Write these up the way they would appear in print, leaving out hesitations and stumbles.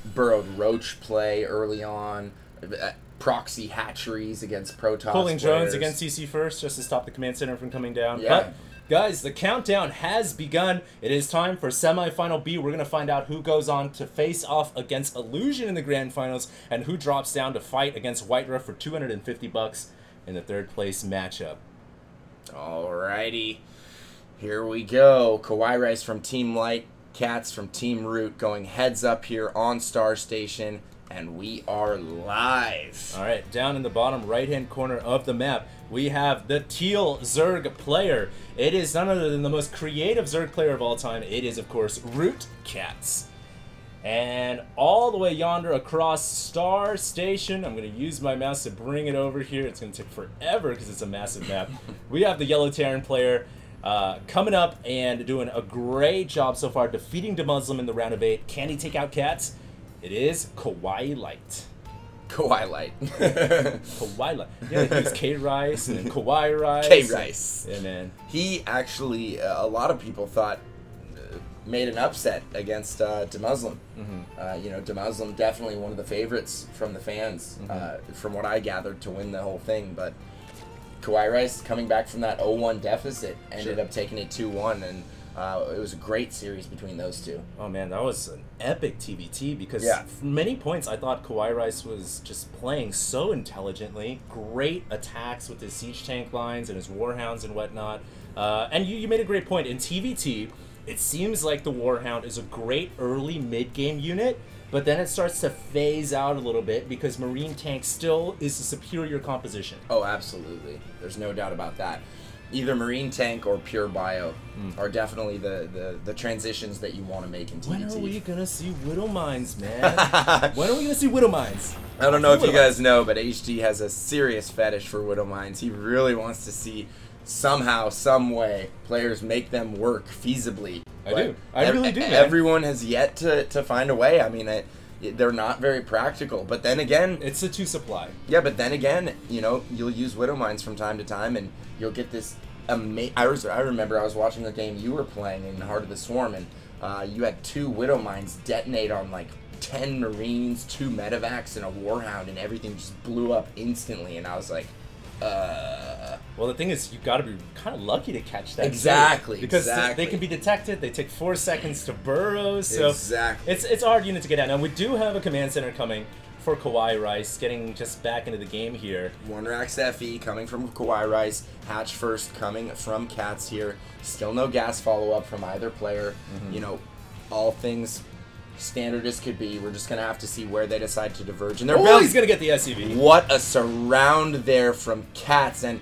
burrowed roach play early on, proxy hatcheries against Protoss pulling players. drones against CC first just to stop the command center from coming down. Yeah. But guys, the countdown has begun. It is time for semifinal B. We're going to find out who goes on to face off against Illusion in the grand finals and who drops down to fight against White for 250 bucks in the third place matchup. Alrighty, here we go. KawaiiRice from Team Light, Catz from Team Root going heads up here on Star Station, and we are live. All right, down in the bottom right-hand corner of the map, we have the Teal Zerg player. It is none other than the most creative Zerg player of all time. It is, of course, Root Catz. And all the way yonder across Star Station, I'm going to use my mouse to bring it over here. It's going to take forever because it's a massive map. We have the Yellow Terran player coming up and doing a great job so far, defeating Muslim in the round of 8. Can he take out Catz? It is KawaiiLight. KawaiiLight. KawaiiLight. Yeah, he was KawaiiRice and then KawaiiRice. KawaiiRice. Yeah, man. He actually, a lot of people thought, made an upset against Muslim. You know, Muslim definitely one of the favorites from the fans, from what I gathered, to win the whole thing. But KawaiiRice, coming back from that 0-1 deficit, ended up taking it 2-1, and it was a great series between those two. Oh man, that was an epic TVT because from many points I thought KawaiiRice was just playing so intelligently. Great attacks with his siege tank lines and his warhounds and whatnot. And you made a great point. In TVT, it seems like the Warhound is a great early mid-game unit, but then it starts to phase out a little bit because Marine Tank still is a superior composition. Oh, absolutely. There's no doubt about that. Either Marine Tank or Pure Bio are definitely the transitions that you want to make in TVT. When are we going to see Widow Mines, man? When are we going to see Widow Mines? I don't know if you guys know, but HD has a serious fetish for Widow Mines. He really wants to see somehow, some way, players make them work feasibly. I really do, man. Everyone has yet to find a way. I mean, they're not very practical. But then again, it's a 2 supply. Yeah, but then again, you know, you'll use Widow Mines from time to time, and you'll get this amazing. I remember I was watching the game you were playing in Heart of the Swarm, and you had 2 Widow Mines detonate on like 10 Marines, 2 Medevacs, and a Warhound, and everything just blew up instantly. And I was like, well, the thing is, you've got to be kind of lucky to catch that. Exactly. Because they can be detected. They take 4 seconds to burrow. So exactly. It's a hard unit to get out. Now, we do have a command center coming for KawaiiRice, getting just back into the game here. 1 Rax FE coming from KawaiiRice. Hatch first coming from Catz here. Still no gas follow-up from either player. You know, all things standard as could be. We're just going to have to see where they decide to diverge. And he's going to get the SCV. What a surround there from Catz. And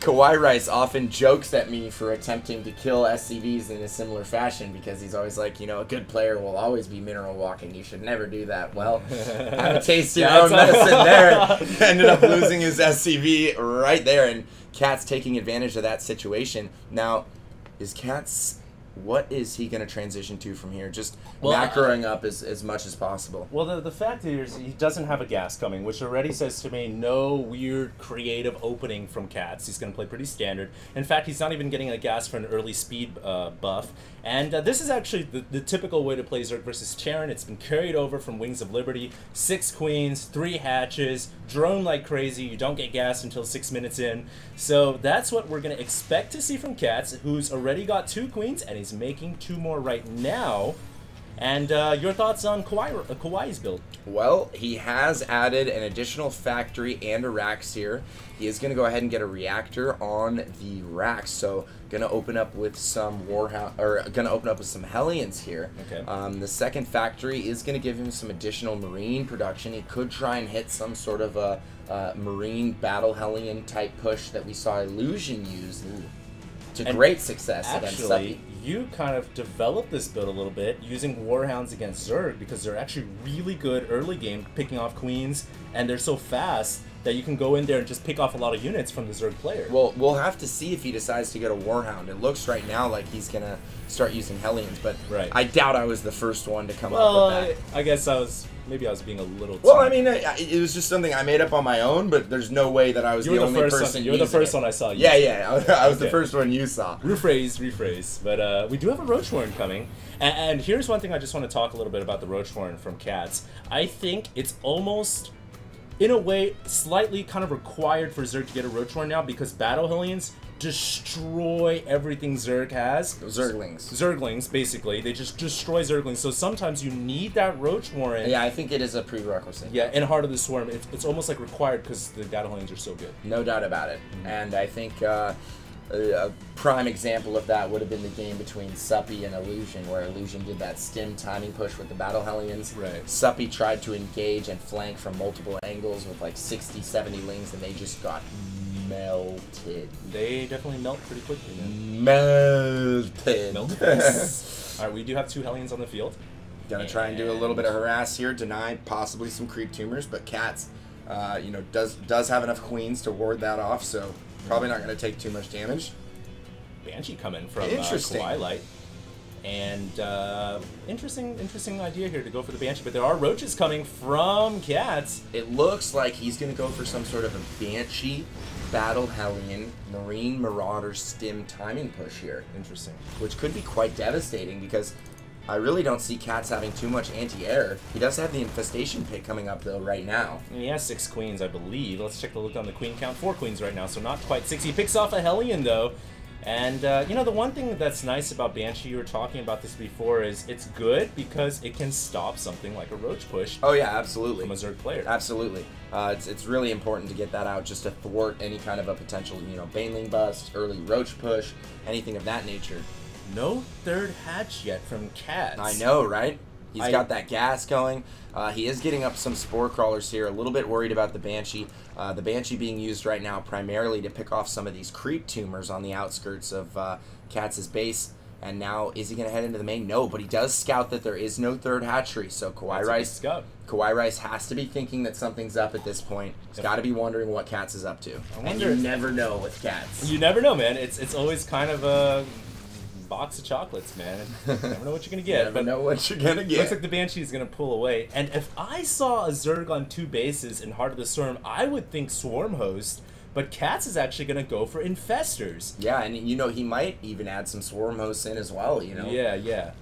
KawaiiRice often jokes at me for attempting to kill SCVs in a similar fashion because he's always like, you know, a good player will always be mineral walking. You should never do that. Well, have a taste of your own medicine there. Ended up losing his SCV right there. And Catz taking advantage of that situation. Now, is Catz... what is he going to transition to from here? Just macroing up as much as possible. Well, the fact is he doesn't have a gas coming, which already says to me no weird creative opening from Catz. He's going to play pretty standard. In fact, he's not even getting a gas for an early speed buff. And this is actually the typical way to play Zerg versus Terran. It's been carried over from Wings of Liberty. 6 queens, 3 hatches, drone like crazy. You don't get gas until 6 minutes in. So that's what we're going to expect to see from Catz, who's already got 2 queens, and he's making 2 more right now. And your thoughts on Kawaii's build? Well, he has added an additional factory and a Rax here. He is going to go ahead and get a reactor on the Rax, so going to open up with some Warhound, or going to open up with some Hellions here. Okay. The second factory is going to give him some additional Marine production. He could try and hit some sort of a Marine Battle Hellion type push that we saw Illusion use to great success against Suppy. You kind of developed this build a little bit using Warhounds against Zerg because they're actually really good early game picking off queens, and they're so fast that you can go in there and just pick off a lot of units from the Zerg player. Well, we'll have to see if he decides to get a Warhound. It looks right now like he's going to start using Hellions, but I doubt I was the first one to come up with that. I guess maybe I was being a little too... Well, I mean, it was just something I made up on my own, but there's no way that I was the only person You're the first one I saw. Yeah, I was the first one you saw. Rephrase. But we do have a Roachhorn coming. And here's one thing I just want to talk a little bit about the Roachhorn from Catz. I think it's almost, in a way, slightly kind of required for Zerg to get a Roachhorn now, because Battle Hellions destroy everything Zerg has. Zerglings, basically. They just destroy Zerglings. So sometimes you need that Roachhorn. Yeah, I think it is a prerequisite. Yeah, in Heart of the Swarm, it's almost like required because the Battle Hellions are so good. No doubt about it. And I think a prime example of that would have been the game between Suppy and Illusion, where Illusion did that stim timing push with the Battle Hellions. Right. Suppy tried to engage and flank from multiple angles with like 60, 70 lings, and they just got melted. They definitely melt pretty quickly, man. Melted. Alright, we do have 2 Hellions on the field. Gonna try and do a little bit of harass here, deny possibly some creep tumors, but Catz, you know, does have enough queens to ward that off, so probably not gonna take too much damage. Banshee coming from KawaiiRice. And interesting idea here to go for the Banshee, but there are roaches coming from Catz. It looks like he's going to go for some sort of a Banshee, Battle Hellion, Marine Marauder stim timing push here. Interesting. Which could be quite devastating, because I really don't see Catz having too much anti-air. He does have the Infestation Pit coming up, though, right now. And he has 6 queens, I believe. Let's check the look on the queen count. 4 queens right now, so not quite 6. He picks off a Hellion, though. And, you know, the one thing that's nice about Banshee, you were talking about this before, is it's good because it can stop something like a Roach push. Oh, yeah, absolutely. From a Zerg player. Absolutely. It's really important to get that out just to thwart any kind of a potential, you know, Baneling bust, early Roach push, anything of that nature. No 3rd hatch yet from Catz. I know, right? He's got that gas going. He is getting up some Spore Crawlers here. A little bit worried about the Banshee. The Banshee being used right now primarily to pick off some of these creep tumors on the outskirts of Catz's base. And now, is he going to head into the main? No, but he does scout that there is no 3rd hatchery. So KawaiiRice has to be thinking that something's up at this point. He's got to be wondering what Catz is up to. And you never know with Catz. You never know, man. It's always kind of a box of chocolates, man. You never know what you're gonna get. Never know what you're gonna get. Looks like the Banshee is gonna pull away. And if I saw a Zerg on 2 bases in Heart of the Storm, I would think Swarm Host. But Catz is actually gonna go for Infestors. Yeah, and you know he might even add some Swarm Hosts in as well. You know. Yeah.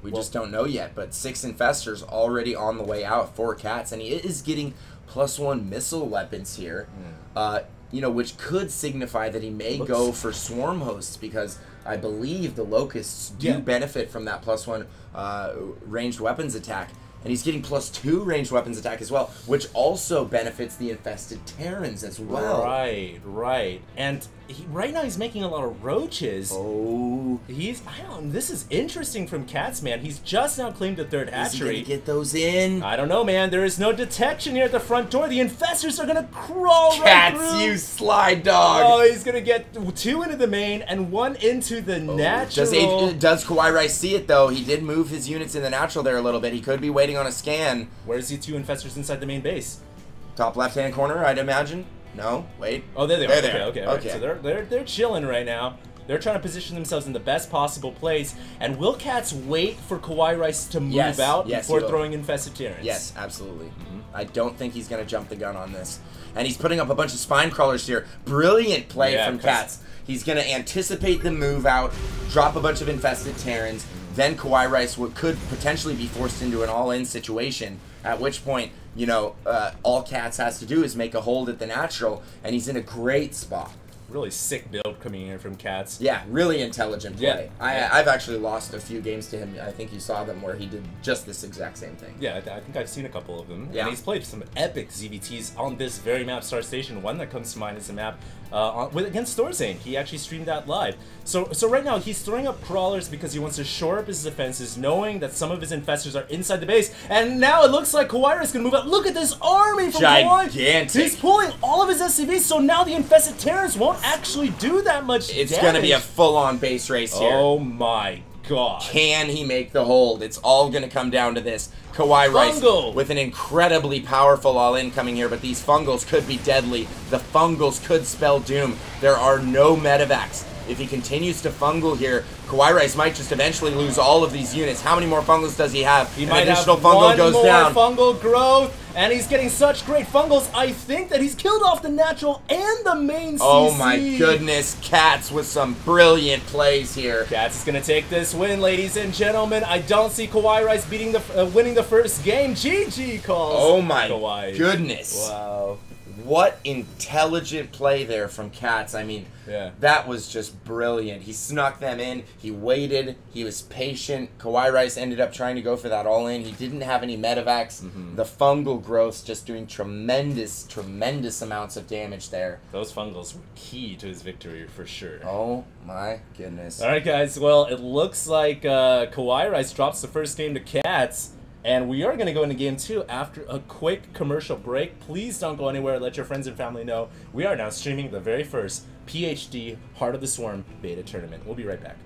We just don't know yet. But 6 Infestors already on the way out for Catz, and he is getting +1 missile weapons here. You know, which could signify that he may go for Swarm Hosts, because I believe the Locusts do benefit from that +1 ranged weapons attack. And he's getting +2 ranged weapons attack as well, which also benefits the infested Terrans as well. Right. And right now he's making a lot of roaches. Oh. This is interesting from Catz, man. He's just now claimed the 3rd hatchery. Is he gonna get those in? I don't know, man. There is no detection here at the front door. The Infestors are gonna crawl right through. Catz, you sly dog. Oh, he's gonna get 2 into the main and 1 into the natural. Does KawaiiRice see it, though? He did move his units in the natural there a little bit. He could be waiting on a scan. Where's the 2 Infestors inside the main base? Top left-hand corner, I'd imagine. No, wait. Oh, there they are. Okay. Right. So they're chilling right now. They're trying to position themselves in the best possible place. And will Catz wait for KawaiiRice to move out before throwing Infested Terrans? Yes, absolutely. I don't think he's going to jump the gun on this. And he's putting up a bunch of Spine Crawlers here. Brilliant play from Catz. He's going to anticipate the move out, drop a bunch of Infested Terrans. Then KawaiiRice could potentially be forced into an all-in situation, at which point, you know, all Catz has to do is make a hold at the natural, and he's in a great spot. Really sick build coming in from Catz. Yeah, really intelligent play. I've actually lost a few games to him. I think you saw them where he did just this exact same thing. Yeah, I think I've seen a couple of them. Yeah. And he's played some epic ZVTs on this very map, Star Station. One that comes to mind is a map against Thorzane. He actually streamed that live. So right now, he's throwing up crawlers because he wants to shore up his defenses, knowing that some of his infestors are inside the base. And now it looks like KawaiiRice can move out. Look at this army from Kawhi. Gigantic. He's pulling all of his SCVs, so now the infested Terrans won't actually do that much damage. It's going to be a full-on base race here. Oh my god. Can he make the hold? It's all going to come down to this. KawaiiRice with an incredibly powerful all-in coming here, but these fungals could be deadly. The fungals could spell doom. There are no medevacs. If he continues to fungal here, KawaiiRice might just eventually lose all of these units. How many more fungals does he have? He might have one more fungal growth, and he's getting such great fungals. I think that he's killed off the natural and the main CC. Oh my goodness, Catz with some brilliant plays here. Catz is going to take this win, ladies and gentlemen. I don't see KawaiiRice beating winning the first game. GG calls. Oh my Kawhi. Goodness. Wow. What intelligent play there from Catz. I mean, that was just brilliant. He snuck them in. He waited. He was patient. KawaiiRice ended up trying to go for that all-in. He didn't have any medevacs. The fungal growths just doing tremendous, tremendous amounts of damage there. Those fungals were key to his victory for sure. Oh my goodness. All right, guys. Well, it looks like KawaiiRice drops the first game to Catz. And we are going to go into game 2 after a quick commercial break. Please don't go anywhere. Let your friends and family know. We are now streaming the very first pHD Heart of the Swarm beta tournament. We'll be right back.